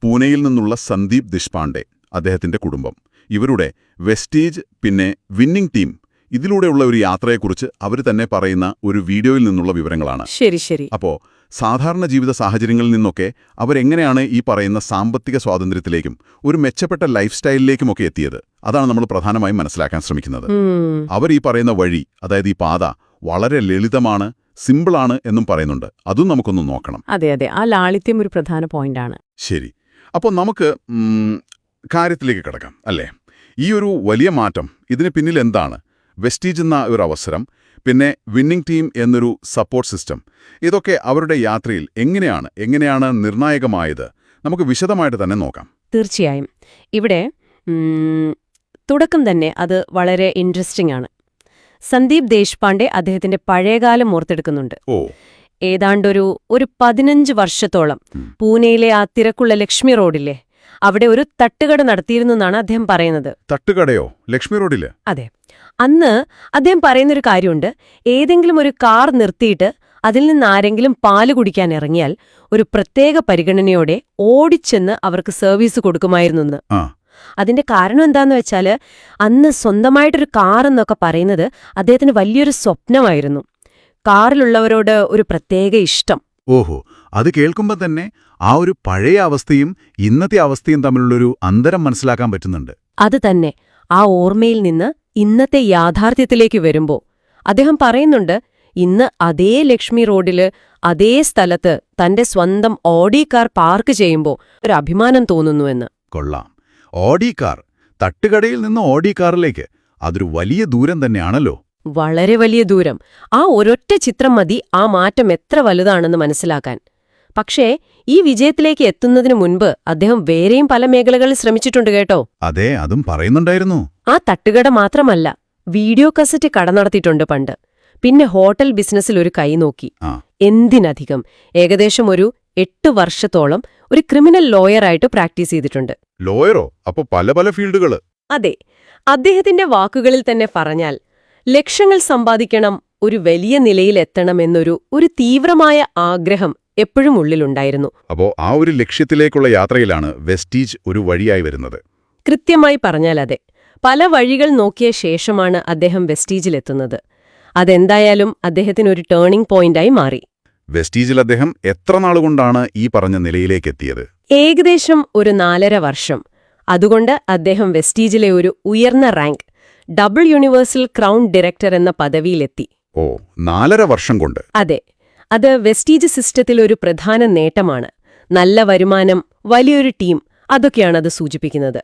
പൂനെയിൽ നിന്നുള്ള സന്ദീപ് ദേശ്പാണ്ഡെ, അദ്ദേഹത്തിന്റെ കുടുംബം, ഇവരുടെ വെസ്റ്റീജ് പിന്നെ വിന്നിംഗ് ടീം ഇതിലൂടെയുള്ള ഒരു യാത്രയെക്കുറിച്ച് അവർ തന്നെ പറയുന്ന ഒരു വീഡിയോയിൽ നിന്നുള്ള വിവരങ്ങളാണ്. ശരി. അപ്പോ സാധാരണ ജീവിത സാഹചര്യങ്ങളിൽ നിന്നൊക്കെ അവരെങ്ങനെയാണ് ഈ പറയുന്ന സാമ്പത്തിക സ്വാതന്ത്ര്യത്തിലേക്കും ഒരു മെച്ചപ്പെട്ട ലൈഫ് സ്റ്റൈലിലേക്കുമൊക്കെ എത്തിയത്? അതാണ് നമ്മൾ പ്രധാനമായും മനസ്സിലാക്കാൻ ശ്രമിക്കുന്നത്. അവർ ഈ പറയുന്ന വഴി, അതായത് ഈ പാത വളരെ ലളിതമാണ്, സിമ്പിളാണ് എന്നും പറയുന്നുണ്ട്. അതും നമുക്കൊന്ന് നോക്കണം. അതെ, ആ ലാളിത്യം ഒരു പ്രധാന പോയിന്റാണ്. ശരി. അപ്പോൾ നമുക്ക് കാര്യത്തിലേക്ക് കിടക്കാം, അല്ലേ? ഈ ഒരു വലിയ മാറ്റം, ഇതിന് പിന്നിൽ എന്താണ്? വെസ്റ്റീജ് എന്ന ഒരു അവസരം, പിന്നെ വിന്നിംഗ് ടീം എന്നൊരു സപ്പോർട്ട് സിസ്റ്റം, ഇതൊക്കെ അവരുടെ യാത്രയിൽ എങ്ങനെയാണ് നിർണായകമായത്? നമുക്ക് വിശദമായിട്ട് തന്നെ നോക്കാം. തീർച്ചയായും. ഇവിടെ തുടക്കം തന്നെ അത് വളരെ ഇൻട്രസ്റ്റിംഗ് ആണ്. സന്ദീപ് ദേശ്പാണ്ഡെ അദ്ദേഹത്തിന്റെ പഴയകാലം ഓർത്തെടുക്കുന്നുണ്ട്. ഏതാണ്ടൊരു 15 വർഷത്തോളം പൂനെയിലെ ആ തിരക്കുള്ള ലക്ഷ്മി റോഡില്ലേ, അവിടെ ഒരു തട്ടുകട നടത്തിയിരുന്നെന്നാണ് അദ്ദേഹം പറയുന്നത്. തട്ടുകടയോ? ലക്ഷ്മി റോഡില്? അതെ. അന്ന് അദ്ദേഹം പറയുന്നൊരു കാര്യമുണ്ട്. ഏതെങ്കിലും ഒരു കാർ നിർത്തിയിട്ട് അതിൽ നിന്ന് ആരെങ്കിലും പാല് കുടിക്കാൻ ഇറങ്ങിയാൽ ഒരു പ്രത്യേക പരിഗണനയോടെ ഓടിച്ചെന്ന് അവർക്ക് സർവീസ് കൊടുക്കുമായിരുന്നെന്ന്. അതിന്റെ കാരണം എന്താന്ന് വെച്ചാല് അന്ന് സ്വന്തമായിട്ടൊരു കാർ എന്നൊക്കെ പറയുന്നത് അദ്ദേഹത്തിന് വലിയൊരു സ്വപ്നമായിരുന്നു. കാറിലുള്ളവരോട് ഒരു പ്രത്യേക ഇഷ്ടം. ഓഹോ, അത് കേൾക്കുമ്പോൾ തന്നെ ആ ഒരു പഴയ അവസ്ഥയും ഇന്നത്തെ അവസ്ഥയും തമ്മിലുള്ളൊരു അന്തരം മനസ്സിലാക്കാൻ പറ്റുന്നുണ്ട്. അത് തന്നെ. ആ ഓർമ്മയിൽ നിന്ന് ഇന്നത്തെ യാഥാർത്ഥ്യത്തിലേക്ക് വരുമ്പോ അദ്ദേഹം പറയുന്നുണ്ട്, ഇന്ന് അതേ ലക്ഷ്മി റോഡില് അതേ സ്ഥലത്ത് തന്റെ സ്വന്തം ഓഡി കാർ പാർക്ക് ചെയ്യുമ്പോ ഒരു അഭിമാനം തോന്നുന്നുവെന്ന്. കൊള്ളാം. ഓഡി കാർ, തട്ടുകടയിൽ നിന്ന് ഓഡി കാറിലേക്ക്, അതൊരു വലിയ ദൂരം തന്നെയാണല്ലോ. വളരെ വലിയ ദൂരം. ആ ഒരൊറ്റ ചിത്രം മതി ആ മാറ്റം എത്ര വലുതാണെന്ന് മനസ്സിലാക്കാൻ. പക്ഷേ ഈ വിജയത്തിലേക്ക് എത്തുന്നതിന് മുൻപ് അദ്ദേഹം വേറെയും പല മേഖലകളിൽ ശ്രമിച്ചിട്ടുണ്ട് കേട്ടോ. അതെ, അതും പറയുന്നുണ്ടായിരുന്നു. ആ തട്ടുകട മാത്രമല്ല, വീഡിയോ കസറ്റ് കട നടത്തിയിട്ടുണ്ട് പണ്ട്. പിന്നെ ഹോട്ടൽ ബിസിനസ്സിൽ ഒരു കൈ നോക്കി. എന്തിനധികം ഏകദേശം ഒരു 8 വർഷത്തോളം ഒരു ക്രിമിനൽ ലോയറായിട്ട് പ്രാക്ടീസ് ചെയ്തിട്ടുണ്ട്. ലോയറോ? അപ്പൊ പല ഫീൽഡുകള്. അതെ. അദ്ദേഹത്തിന്റെ വാക്കുകളിൽ തന്നെ പറഞ്ഞാൽ, ലക്ഷങ്ങൾ സമ്പാദിക്കണം, ഒരു വലിയ നിലയിലെത്തണമെന്നൊരു തീവ്രമായ ആഗ്രഹം എപ്പോഴും ഉള്ളിലുണ്ടായിരുന്നു. അപ്പോ ആ ഒരു ലക്ഷ്യത്തിലേക്കുള്ള യാത്രയിലാണ് വെസ്റ്റീജ് ഒരു വഴിയായി വരുന്നത്. കൃത്യമായി പറഞ്ഞാൽ അതെ. പല വഴികൾ നോക്കിയ ശേഷമാണ് അദ്ദേഹം വെസ്റ്റീജിലെത്തുന്നത്. അതെന്തായാലും അദ്ദേഹത്തിനൊരു ടേണിംഗ് പോയിന്റായി മാറി. വെസ്റ്റീജിൽ അദ്ദേഹം എത്ര നാളുകൊണ്ടാണ് ഈ പറഞ്ഞ നിലയിലേക്കെത്തിയത്? ഏകദേശം ഒരു 4.5 വർഷം. അതുകൊണ്ട് അദ്ദേഹം വെസ്റ്റീജിലെ ഒരു ഉയർന്ന rank, double universal crown director എന്ന പദവിയിലെത്തി. 4.5 വർഷം കൊണ്ട്? അതെ. അത് വെസ്റ്റീജ് സിസ്റ്റത്തിൽ ഒരു പ്രധാന നേട്ടമാണ്. നല്ല വരുമാനം, വലിയൊരു ടീം, അതൊക്കെയാണത് സൂചിപ്പിക്കുന്നത്.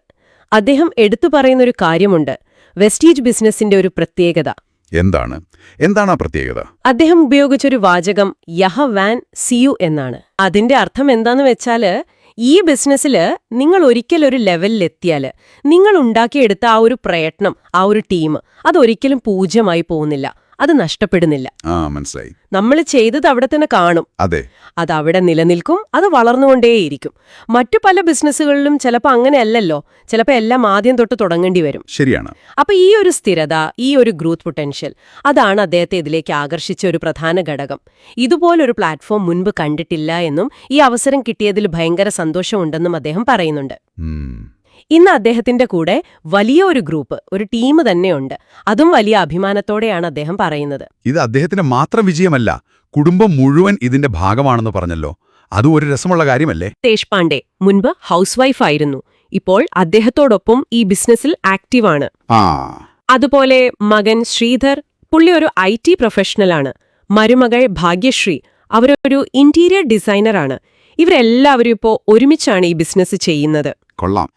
അദ്ദേഹം എടുത്തു പറയുന്നൊരു കാര്യമുണ്ട്, വെസ്റ്റീജ് ബിസിനസിന്റെ ഒരു പ്രത്യേകത. എന്താണ് ആ പ്രത്യേകത? അദ്ദേഹം ഉപയോഗിച്ചൊരു വാചകം യഹ വാൻ സിയു എന്നാണ്. അതിന്റെ അർത്ഥം എന്താന്ന് വെച്ചാല്, ഈ ബിസിനസ്സില് നിങ്ങൾ ഒരിക്കൽ ഒരു ലെവലിലെത്തിയാല് നിങ്ങൾ ഉണ്ടാക്കിയെടുത്ത ആ ഒരു പ്രയത്നം, ആ ഒരു ടീം, അതൊരിക്കലും പൂജ്യമായി പോകുന്നില്ല, അത് നഷ്ടപ്പെടുന്നില്ല. മനസ്സിലായി. നമ്മൾ ചെയ്തത് അവിടെ തന്നെ കാണും. അതെ, അത് അവിടെ നിലനിൽക്കും, അത് വളർന്നുകൊണ്ടേയിരിക്കും. മറ്റു പല ബിസിനസ്സുകളിലും ചിലപ്പോൾ അങ്ങനെയല്ലല്ലോ. ചിലപ്പോൾ എല്ലാം ആദ്യം തൊട്ട് തുടങ്ങേണ്ടി വരും. ശരിയാണ്. അപ്പൊ ഈ ഒരു സ്ഥിരത, ഈ ഒരു ഗ്രോത്ത് പൊട്ടൻഷ്യൽ, അതാണ് അദ്ദേഹത്തെ ഇതിലേക്ക് ആകർഷിച്ച ഒരു പ്രധാന ഘടകം. ഇതുപോലൊരു പ്ലാറ്റ്ഫോം മുൻപ് കണ്ടിട്ടില്ല എന്നും ഈ അവസരം കിട്ടിയതിൽ ഭയങ്കര സന്തോഷമുണ്ടെന്നും അദ്ദേഹം പറയുന്നുണ്ട്. ഇന്ന് അദ്ദേഹത്തിന്റെ കൂടെ വലിയ ഒരു ഗ്രൂപ്പ്, ഒരു ടീം തന്നെയുണ്ട്. അതും വലിയ അഭിമാനത്തോടെയാണ് അദ്ദേഹം പറയുന്നത്. ഇത് അദ്ദേഹത്തിന്റെ മാത്രം വിജയമല്ല, കുടുംബം മുഴുവൻ ഇതിന്റെ ഭാഗമാണെന്ന് പറഞ്ഞല്ലോ. അതും ഒരു രസമുള്ള കാര്യമല്ലേ? ദേശ്പാണ്ഡെ മുൻപ് ഹൗസ് വൈഫായിരുന്നു. ഇപ്പോൾ അദ്ദേഹത്തോടൊപ്പം ഈ ബിസിനസ്സിൽ ആക്റ്റീവാണ്. അതുപോലെ മകൻ ശ്രീധർ, പുള്ളി ഒരു IT പ്രൊഫഷണലാണ്. മരുമകൾ ഭാഗ്യശ്രീ, അവരൊരു ഇന്റീരിയർ ഡിസൈനറാണ്. ഇവരെല്ലാവരും ഇപ്പോൾ ഒരുമിച്ചാണ് ഈ ബിസിനസ് ചെയ്യുന്നത്. കൊള്ളാം.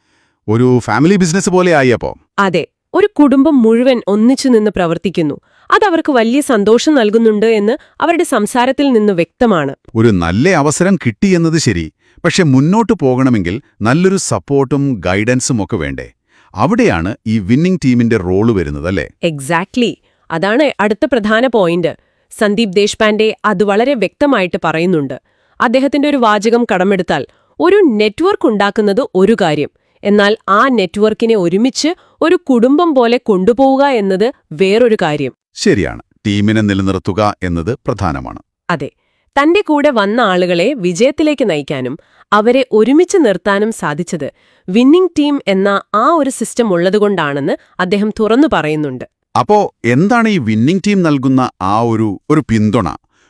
ഒരു ഫാമിലി ബിസിനസ് പോലെ ആയപ്പോ? അതെ. ഒരു കുടുംബം മുഴുവൻ ഒന്നിച്ചു നിന്ന് പ്രവർത്തിക്കുന്നു. അതവർക്ക് വലിയ സന്തോഷം നൽകുന്നുണ്ട് എന്ന് അവരുടെ സംസാരത്തിൽ നിന്ന് വ്യക്തമാണ്. ഒരു നല്ല അവസരം കിട്ടിയെന്നത് ശരി, പക്ഷെ മുന്നോട്ടു പോകണമെങ്കിൽ നല്ലൊരു സപ്പോർട്ടും ഗൈഡൻസും ഒക്കെ വേണ്ടേ? അവിടെയാണ് ഈ വിന്നിംഗ് ടീമിന്റെ റോള് വരുന്നതല്ലേ? എക്സാക്ട്ലി. അതാണ് അടുത്ത പ്രധാന പോയിന്റ്. സന്ദീപ് ദേശ്പാണ്ഡെ അത് വളരെ വ്യക്തമായിട്ട് പറയുന്നുണ്ട്. അദ്ദേഹത്തിന്റെ ഒരു വാചകം കടമെടുത്താൽ, ഒരു നെറ്റ്വർക്ക് ഉണ്ടാക്കുന്നത് ഒരു കാര്യം, എന്നാൽ ആ നെറ്റ്വർക്കിനെ ഒരുമിച്ച് ഒരു കുടുംബം പോലെ കൊണ്ടുപോവുക എന്നത് വേറൊരു കാര്യം. ശരിയാണ്. ടീമിനെ നിലനിർത്തുക എന്നത് പ്രധാനമാണ്. അതെ. തന്റെ കൂടെ വന്ന ആളുകളെ വിജയത്തിലേക്ക് നയിക്കാനും അവരെ ഒരുമിച്ച് നിർത്താനും സാധിച്ചത് വിന്നിംഗ് ടീം എന്ന ആ ഒരു സിസ്റ്റം ഉള്ളതുകൊണ്ടാണെന്ന് അദ്ദേഹം തുറന്നു പറയുന്നുണ്ട്. അപ്പോ എന്താണ് ഈ വിന്നിംഗ് ടീം നൽകുന്ന ആ ഒരു പിന്തുണ?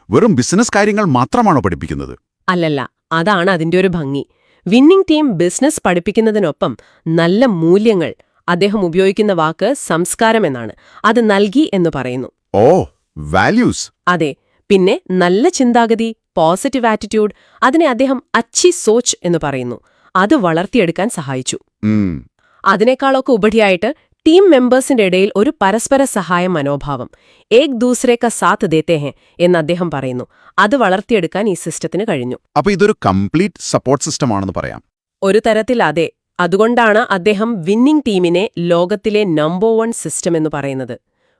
വെറും ബിസിനസ് കാര്യങ്ങൾ മാത്രമാണോ പഠിപ്പിക്കുന്നത്? അല്ലല്ല, അതാണ് അതിന്റെ ഒരു ഭംഗി. വിന്നിംഗ് ടീം ബിസിനസ് പഠിപ്പിക്കുന്നതിനൊപ്പം നല്ല മൂല്യങ്ങൾ, അദ്ദേഹം ഉപയോഗിക്കുന്ന വാക്ക് സംസ്കാരം എന്നാണ്, അത് നൽകി എന്ന് പറയുന്നു. ഓ, വാല്യൂസ്. അതെ. പിന്നെ നല്ല ചിന്താഗതി, പോസിറ്റീവ് ആറ്റിറ്റ്യൂഡ്, അതിനെ അദ്ദേഹം അച്ചി സോച്ച് എന്ന് പറയുന്നു. അത് വളർത്തിയെടുക്കാൻ സഹായിച്ചു. അതിനേക്കാളൊക്കെ ഉപരിയായിട്ട് ടീം മെമ്പേഴ്സിന്റെ ഇടയിൽ ഒരു പരസ്പര സഹായ മനോഭാവം, ഏക് ദൂസരെ കാ സാത്ത് ദേത്തെ ഹെ എന്ന് അദ്ദേഹം പറയുന്നു. അത് വളർത്തിയെടുക്കാൻ ഈ സിസ്റ്റത്തിന് കഴിഞ്ഞു. അപ്പൊ ഇതൊരു കംപ്ലീറ്റ് സപ്പോർട്ട് സിസ്റ്റം ആണെന്ന് പറയാം. ഒരു തരത്തിൽ അതെ. അതുകൊണ്ടാണ് അദ്ദേഹം വിന്നിംഗ് ടീമിനെ ലോകത്തിലെ നമ്പർ 1 സിസ്റ്റം എന്ന് പറയുന്നത്.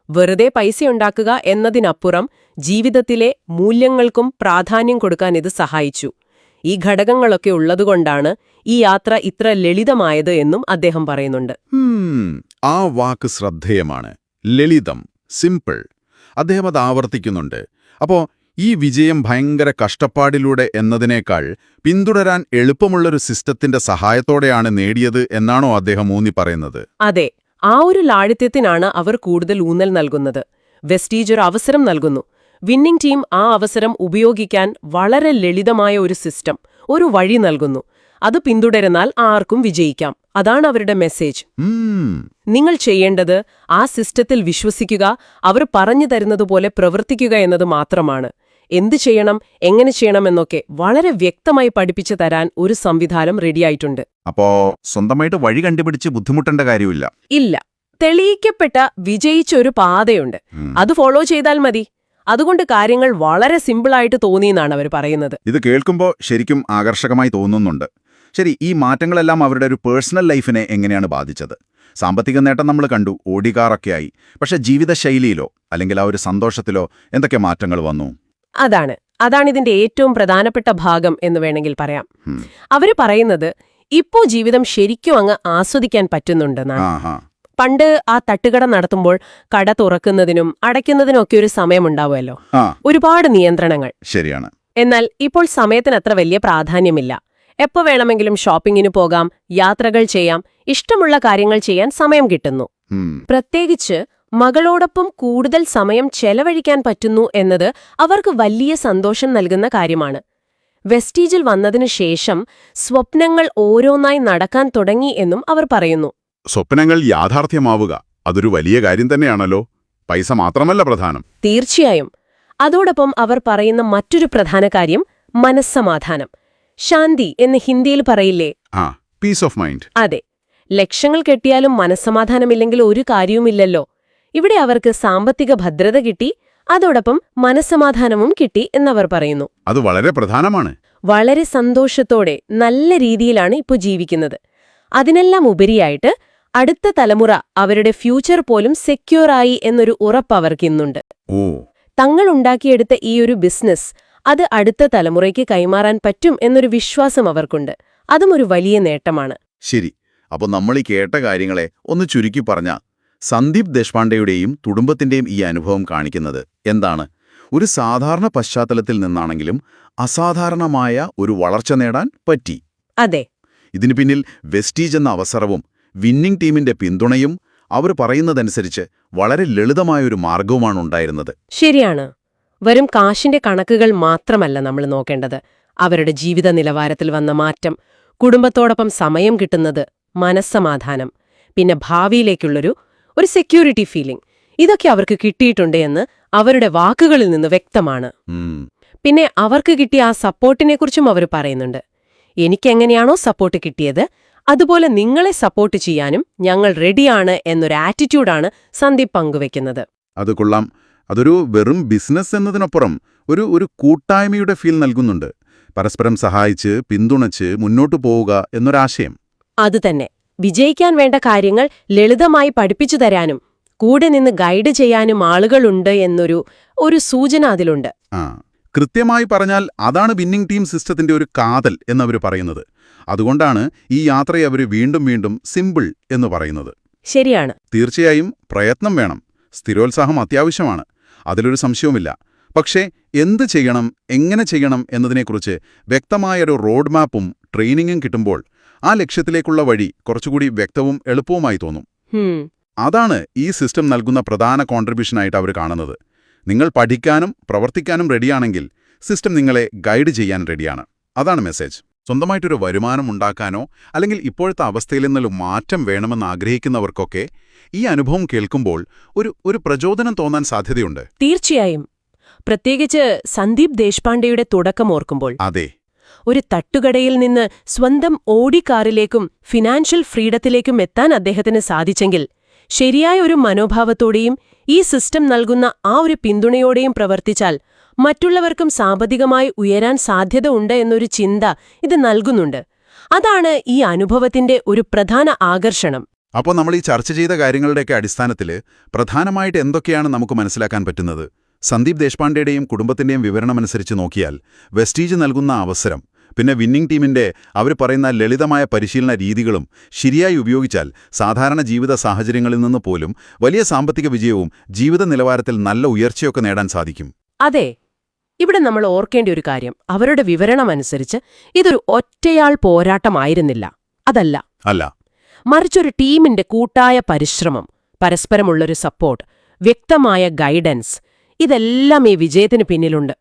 വെറുതെ പൈസയുണ്ടാക്കുക എന്നതിനപ്പുറം ജീവിതത്തിലെ മൂല്യങ്ങൾക്കും പ്രാധാന്യം കൊടുക്കാൻ ഇത് സഹായിച്ചു. ഈ ഘടകങ്ങളൊക്കെ ഉള്ളതുകൊണ്ടാണ് ഈ യാത്ര ഇത്ര ലളിതമായത് എന്നും അദ്ദേഹം പറയുന്നുണ്ട്. ആ വാക്ക് ശ്രദ്ധേയമാണ്. ലളിതം, സിമ്പിൾ. അദ്ദേഹം അത് ആവർത്തിക്കുന്നുണ്ട്. അപ്പോ ഈ വിജയം ഭയങ്കര കഷ്ടപ്പാടിലൂടെ എന്നതിനേക്കാൾ പിന്തുടരാൻ എളുപ്പമുള്ളൊരു സിസ്റ്റത്തിന്റെ സഹായത്തോടെയാണ് നേടിയത് എന്നാണോ അദ്ദേഹം ഊന്നി പറയുന്നത്? അതെ, ആ ഒരു ലാളിത്യത്തിനാണ് അവർ കൂടുതൽ ഊന്നൽ നൽകുന്നത്. വെസ്റ്റീജ് ഒരു അവസരം നൽകുന്നു. വിന്നിംഗ് ടീം ആ അവസരം ഉപയോഗിക്കാൻ വളരെ ലളിതമായ ഒരു സിസ്റ്റം, ഒരു വഴി നൽകുന്നു. അത് പിന്തുടരുന്നാൽ ആർക്കും വിജയിക്കാം. അതാണ് അവരുടെ മെസ്സേജ്. നിങ്ങൾ ചെയ്യേണ്ടത് ആ സിസ്റ്റത്തിൽ വിശ്വസിക്കുക, അവർ പറഞ്ഞു തരുന്നതുപോലെ പ്രവർത്തിക്കുക എന്നത് മാത്രമാണ്. എന്ത് ചെയ്യണം, എങ്ങനെ ചെയ്യണമെന്നൊക്കെ വളരെ വ്യക്തമായി പഠിപ്പിച്ചു തരാൻ ഒരു സംവിധാനം റെഡിയായിട്ടുണ്ട്. അപ്പോ സ്വന്തമായിട്ട് വഴി കണ്ടുപിടിച്ച് ബുദ്ധിമുട്ടേണ്ട കാര്യമില്ല. ഇല്ല, തെളിയിക്കപ്പെട്ട വിജയിച്ച ഒരു പാതയുണ്ട്. അത് ഫോളോ ചെയ്താൽ മതി. അതുകൊണ്ട് കാര്യങ്ങൾ വളരെ സിമ്പിളായിട്ട് തോന്നിയെന്നാണ് അവർ പറയുന്നത്. ഇത് കേൾക്കുമ്പോൾ ശരിക്കും ആകർഷകമായി തോന്നുന്നുണ്ട്. ശരി, ഈ മാറ്റങ്ങളെല്ലാം അവരുടെ ഒരു പേഴ്സണൽ ലൈഫിനെ എങ്ങനെയാണ് ബാധിച്ചത്? സാമ്പത്തിക നേട്ടം നമ്മൾ കണ്ടു, ഓടിക്കാറൊക്കെയായി. പക്ഷെ ജീവിതശൈലിയിലോ അല്ലെങ്കിൽ ആ ഒരു സന്തോഷത്തിലോ എന്തൊക്കെ മാറ്റങ്ങൾ വന്നു? അതാണ് ഇതിന്റെ ഏറ്റവും പ്രധാനപ്പെട്ട ഭാഗം എന്ന് വേണമെങ്കിൽ പറയാം. അവര് പറയുന്നത് ഇപ്പോ ജീവിതം ശരിക്കും അങ്ങ് ആസ്വദിക്കാൻ പറ്റുന്നുണ്ടെന്നാണ്. പണ്ട് ആ തട്ടുകട നടത്തുമ്പോൾ കട തുറക്കുന്നതിനും അടയ്ക്കുന്നതിനും ഒക്കെ ഒരു സമയമുണ്ടാവുമല്ലോ, ഒരുപാട് നിയന്ത്രണങ്ങൾ. ശരിയാണ്. എന്നാൽ ഇപ്പോൾ സമയത്തിന് അത്ര വലിയ പ്രാധാന്യമില്ല. എപ്പോ വേണമെങ്കിലും ഷോപ്പിങ്ങിന് പോകാം, യാത്രകൾ ചെയ്യാം, ഇഷ്ടമുള്ള കാര്യങ്ങൾ ചെയ്യാൻ സമയം കിട്ടുന്നു. പ്രത്യേകിച്ച് മകളോടൊപ്പം കൂടുതൽ സമയം ചെലവഴിക്കാൻ പറ്റുന്നു എന്നത് അവർക്ക് വലിയ സന്തോഷം നൽകുന്ന കാര്യമാണ്. വെസ്റ്റീജിൽ വന്നതിനു ശേഷം സ്വപ്നങ്ങൾ ഓരോന്നായി നടക്കാൻ തുടങ്ങി എന്നും അവർ പറയുന്നു. സ്വപ്നങ്ങൾ യാഥാർത്ഥ്യമാവുക അതൊരു വലിയ കാര്യം തന്നെയാണല്ലോ. പൈസ മാത്രമല്ല പ്രധാനം. തീർച്ചയായും. അതോടൊപ്പം അവർ പറയുന്ന മറ്റൊരു പ്രധാന കാര്യം മനസ്സമാധാനം, ശാന്തി എന്ന് ഹിന്ദിയിൽ പറയില്ലേ, പീസ് ഓഫ് മൈൻഡ്. അതെ. ലക്ഷങ്ങൾ കെട്ടിയാലും മനസ്സമാധാനമില്ലെങ്കിൽ ഒരു കാര്യവുമില്ലല്ലോ. ഇവിടെ അവർക്ക് സാമ്പത്തിക ഭദ്രത കിട്ടി, അതോടൊപ്പം മനസ്സമാധാനവും കിട്ടി എന്നവർ പറയുന്നു. അത് വളരെ പ്രധാനമാണ്. വളരെ സന്തോഷത്തോടെ നല്ല രീതിയിലാണ് ഇപ്പോൾ ജീവിക്കുന്നത്. അതിനെല്ലാം ഉപരിയായിട്ട് അടുത്ത തലമുറ അവരുടെ ഫ്യൂച്ചർ പോലും സെക്യൂറായി എന്നൊരു ഉറപ്പ് അവർക്കിന്നുണ്ട്. തങ്ങൾ ഉണ്ടാക്കിയെടുത്ത ഈ ഒരു ബിസിനസ് അത് അടുത്ത തലമുറയ്ക്ക് കൈമാറാൻ പറ്റും എന്നൊരു വിശ്വാസം അവർക്കുണ്ട്. അതും ഒരു വലിയ നേട്ടമാണ്. ശരി, അപ്പോൾ നമ്മൾ ഈ കേട്ട കാര്യങ്ങളെ ഒന്ന് ചുരുക്കി പറഞ്ഞ സന്ദീപ് ദേശ്പാണ്ഡെയുടെയും കുടുംബത്തിന്റെയും ഈ അനുഭവം കാണിക്കുന്നത് എന്താണ്? ഒരു സാധാരണ പശ്ചാത്തലത്തിൽ നിന്നാണെങ്കിലും അസാധാരണമായ ഒരു വളർച്ച നേടാൻ പറ്റി. അതെ. ഇതിനു പിന്നിൽ വെസ്റ്റീജ് എന്ന അവസരവും വിന്നിംഗ് ടീമിന്റെ പിന്തുണയും അവർ പറയുന്നതനുസരിച്ച് വളരെ ലളിതമായൊരു മാർഗവുമാണ് ഉണ്ടായിരുന്നത്. ശരിയാണ്. വരും കാശിന്റെ കണക്കുകൾ മാത്രമല്ല നമ്മൾ നോക്കേണ്ടത്. അവരുടെ ജീവിത നിലവാരത്തിൽ വന്ന മാറ്റം, കുടുംബത്തോടൊപ്പം സമയം കിട്ടുന്നത്, മനസ്സമാധാനം, പിന്നെ ഭാവിയിലേക്കുള്ളൊരു സെക്യൂരിറ്റി ഫീലിംഗ്, ഇതൊക്കെ അവർക്ക് കിട്ടിയിട്ടുണ്ട് എന്ന് അവരുടെ വാക്കുകളിൽ നിന്ന് വ്യക്തമാണ്. പിന്നെ അവർക്ക് കിട്ടിയ ആ സപ്പോർട്ടിനെക്കുറിച്ചും അവർ പറയുന്നുണ്ട്. എനിക്കെങ്ങനെയാണോ സപ്പോർട്ട് കിട്ടിയത് അതുപോലെ നിങ്ങളെ സപ്പോർട്ട് ചെയ്യാനും ഞങ്ങൾ റെഡിയാണ് എന്നൊരു ആറ്റിറ്റ്യൂഡാണ് സന്ദീപ് പങ്കുവെക്കുന്നത്. അത് കൊള്ളാം. അതൊരു വെറും ബിസിനസ് എന്നതിനപ്പുറം ഒരു കൂട്ടായ്മയുടെ ഫീൽ നൽകുന്നുണ്ട്. പരസ്പരം സഹായിച്ച് പിന്തുണച്ച് മുന്നോട്ടു പോവുക എന്നൊരാശയം. അതുതന്നെ. വിജയിക്കാൻ വേണ്ട കാര്യങ്ങൾ ലളിതമായി പഠിപ്പിച്ചു തരാനും കൂടെ നിന്ന് ഗൈഡ് ചെയ്യാനും ആളുകളുണ്ട് എന്നൊരു സൂചന അതിലുണ്ട്. കൃത്യമായി പറഞ്ഞാൽ അതാണ് വിന്നിംഗ് ടീം സിസ്റ്റത്തിന്റെ ഒരു കാതൽ എന്നവർ പറയുന്നത്. അതുകൊണ്ടാണ് ഈ യാത്രയെ അവർ വീണ്ടും വീണ്ടും സിമ്പിൾ എന്ന് പറയുന്നത്. ശരിയാണ്. തീർച്ചയായും പ്രയത്നം വേണം, സ്ഥിരോത്സാഹം അത്യാവശ്യമാണ്, അതിലൊരു സംശയവുമില്ല. പക്ഷേ എന്ത് ചെയ്യണം, എങ്ങനെ ചെയ്യണം എന്നതിനെക്കുറിച്ച് വ്യക്തമായൊരു റോഡ് മാപ്പും ട്രെയിനിങ്ങും കിട്ടുമ്പോൾ ആ ലക്ഷ്യത്തിലേക്കുള്ള വഴി കുറച്ചുകൂടി വ്യക്തവും എളുപ്പവുമായി തോന്നും. അതാണ് ഈ സിസ്റ്റം നൽകുന്ന പ്രധാന കോൺട്രിബ്യൂഷനായിട്ട് അവർ കാണുന്നത്. നിങ്ങൾ പഠിക്കാനും പ്രവർത്തിക്കാനും റെഡിയാണെങ്കിൽ സിസ്റ്റം നിങ്ങളെ ഗൈഡ് ചെയ്യാൻ റെഡിയാണ്. അതാണ് മെസ്സേജ്. സ്വന്തമായിട്ടൊരു വരുമാനം ഉണ്ടാക്കാനോ അല്ലെങ്കിൽ ഇപ്പോഴത്തെ അവസ്ഥയിൽ നിന്നൊരു മാറ്റം വേണമെന്ന് ആഗ്രഹിക്കുന്നവർക്കൊക്കെ ഈ അനുഭവം കേൾക്കുമ്പോൾ ഒരു പ്രചോദനം തോന്നാൻ സാധ്യതയുണ്ട്. തീർച്ചയായും. പ്രത്യേകിച്ച് സന്ദീപ് ദേശ്പാണ്ഡെയുടെ തുടക്കം ഓർക്കുമ്പോൾ. അതെ. ഒരു തട്ടുകടയിൽ നിന്ന് സ്വന്തം ഓഡി കാറിലേക്കും ഫിനാൻഷ്യൽ ഫ്രീഡത്തിലേക്കും എത്താൻ അദ്ദേഹത്തിന് സാധിച്ചെങ്കിൽ, ശരിയായ ഒരു മനോഭാവത്തോടെയും ഈ സിസ്റ്റം നൽകുന്ന ആ ഒരു പിന്തുണയോടെയും പ്രവർത്തിച്ചാൽ മറ്റുള്ളവർക്കും സാമ്പത്തികമായി ഉയരാൻ സാധ്യത ഉണ്ട് എന്നൊരു ചിന്ത ഇത് നൽകുന്നുണ്ട്. അതാണ് ഈ അനുഭവത്തിന്റെ ഒരു പ്രധാന ആകർഷണം. അപ്പോൾ നമ്മൾ ഈ ചർച്ച ചെയ്ത കാര്യങ്ങളുടെയൊക്കെ അടിസ്ഥാനത്തിൽ പ്രധാനമായിട്ട് എന്തൊക്കെയാണ് നമുക്ക് മനസ്സിലാക്കാൻ പറ്റുന്നത്? സന്ദീപ് ദേശ്പാണ്ഡെയുടെയും കുടുംബത്തിന്റെയും വിവരണമനുസരിച്ച് നോക്കിയാൽ വെസ്റ്റീജ് നൽകുന്ന അവസരം, പിന്നെ വിന്നിംഗ് ടീമിന്റെ അവർ പറയുന്ന ലളിതമായ പരിശീലന രീതികളും ശരിയായി ഉപയോഗിച്ചാൽ സാധാരണ ജീവിത സാഹചര്യങ്ങളിൽ നിന്ന് പോലും വലിയ സാമ്പത്തിക വിജയവും ജീവിത നിലവാരത്തിൽ നല്ല ഉയർച്ചയൊക്കെ നേടാൻ സാധിക്കും. അതെ. ഇവിടെ നമ്മൾ ഓർക്കേണ്ട ഒരു കാര്യം, അവരുടെ വിവരണമനുസരിച്ച് ഇതൊരു ഒറ്റയാൾ പോരാട്ടമായിരുന്നില്ല. അല്ല, മറിച്ചൊരു ടീമിന്റെ കൂട്ടായ പരിശ്രമം, പരസ്പരമുള്ളൊരു സപ്പോർട്ട്, വ്യക്തമായ ഗൈഡൻസ്, ഇതെല്ലാം ഈ വിജയത്തിന് പിന്നിലുണ്ട്.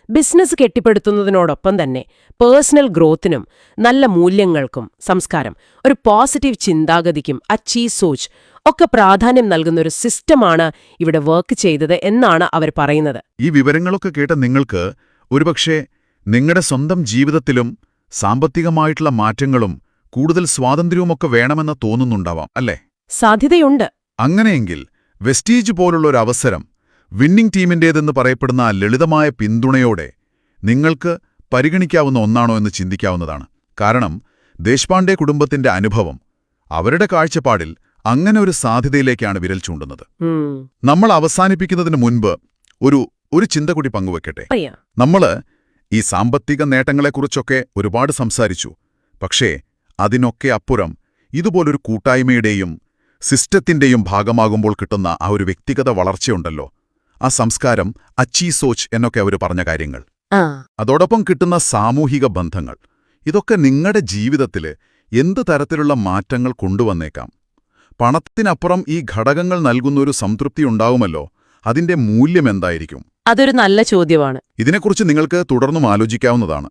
ബിസിനസ് കെട്ടിപ്പടുത്തുന്നതിനോടൊപ്പം തന്നെ പേഴ്സണൽ ഗ്രോത്തിനും നല്ല മൂല്യങ്ങൾക്കും സംസ്കാരം, ഒരു പോസിറ്റീവ് ചിന്താഗതിക്കും സോച്ച് ഒക്കെ പ്രാധാന്യം നൽകുന്ന ഒരു സിസ്റ്റമാണ് ഇവിടെ വർക്ക് ചെയ്തത് എന്നാണ് അവർ പറയുന്നത്. ഈ വിവരങ്ങളൊക്കെ കേട്ട നിങ്ങൾക്ക് ഒരുപക്ഷെ നിങ്ങളുടെ സ്വന്തം ജീവിതത്തിലും സാമ്പത്തികമായിട്ടുള്ള മാറ്റങ്ങളും കൂടുതൽ സ്വാതന്ത്ര്യവുമൊക്കെ വേണമെന്ന് തോന്നുന്നുണ്ടാവാം, അല്ലേ? സാധ്യതയുണ്ട്. അങ്ങനെയെങ്കിൽ വെസ്റ്റീജ് പോലുള്ള ഒരു അവസരം, വിന്നിംഗ് ടീമിന്റേതെന്ന് പറയപ്പെടുന്ന ലളിതമായ പിന്തുണയോടെ നിങ്ങൾക്ക് പരിഗണിക്കാവുന്ന ഒന്നാണോ എന്ന് ചിന്തിക്കാവുന്നതാണ്. കാരണം ദേശ്പാണ്ഡെ കുടുംബത്തിന്റെ അനുഭവം അവരുടെ കാഴ്ചപ്പാടിൽ അങ്ങനെ ഒരു സാധ്യതയിലേക്കാണ് വിരൽ ചൂണ്ടുന്നത്. നമ്മൾ അവസാനിപ്പിക്കുന്നതിന് മുൻപ് ഒരു ചിന്ത കൂടി പങ്കുവെക്കട്ടെ. നമ്മള് ഈ സാമ്പത്തിക നേട്ടങ്ങളെക്കുറിച്ചൊക്കെ ഒരുപാട് സംസാരിച്ചു. പക്ഷേ അതിനൊക്കെ അപ്പുറം ഇതുപോലൊരു കൂട്ടായ്മയുടെയും സിസ്റ്റത്തിന്റെയും ഭാഗമാകുമ്പോൾ കിട്ടുന്ന ആ ഒരു വ്യക്തിഗത വളർച്ചയുണ്ടല്ലോ, ആ സംസ്കാരം, സോച്ച് എന്നൊക്കെ അവർ പറഞ്ഞ കാര്യങ്ങൾ, അതോടൊപ്പം കിട്ടുന്ന സാമൂഹിക ബന്ധങ്ങൾ, ഇതൊക്കെ നിങ്ങളുടെ ജീവിതത്തിൽ എന്ത് തരത്തിലുള്ള മാറ്റങ്ങൾ കൊണ്ടുവന്നേക്കാം. പണത്തിനപ്പുറം ഈ ഘടകങ്ങൾ നൽകുന്നൊരു സംതൃപ്തി ഉണ്ടാവുമല്ലോ, അതിന്റെ മൂല്യം എന്തായിരിക്കും? അതൊരു നല്ല ചോദ്യമാണ്. ഇതിനെക്കുറിച്ച് നിങ്ങൾക്ക് തുടർന്നും ആലോചിക്കാവുന്നതാണ്.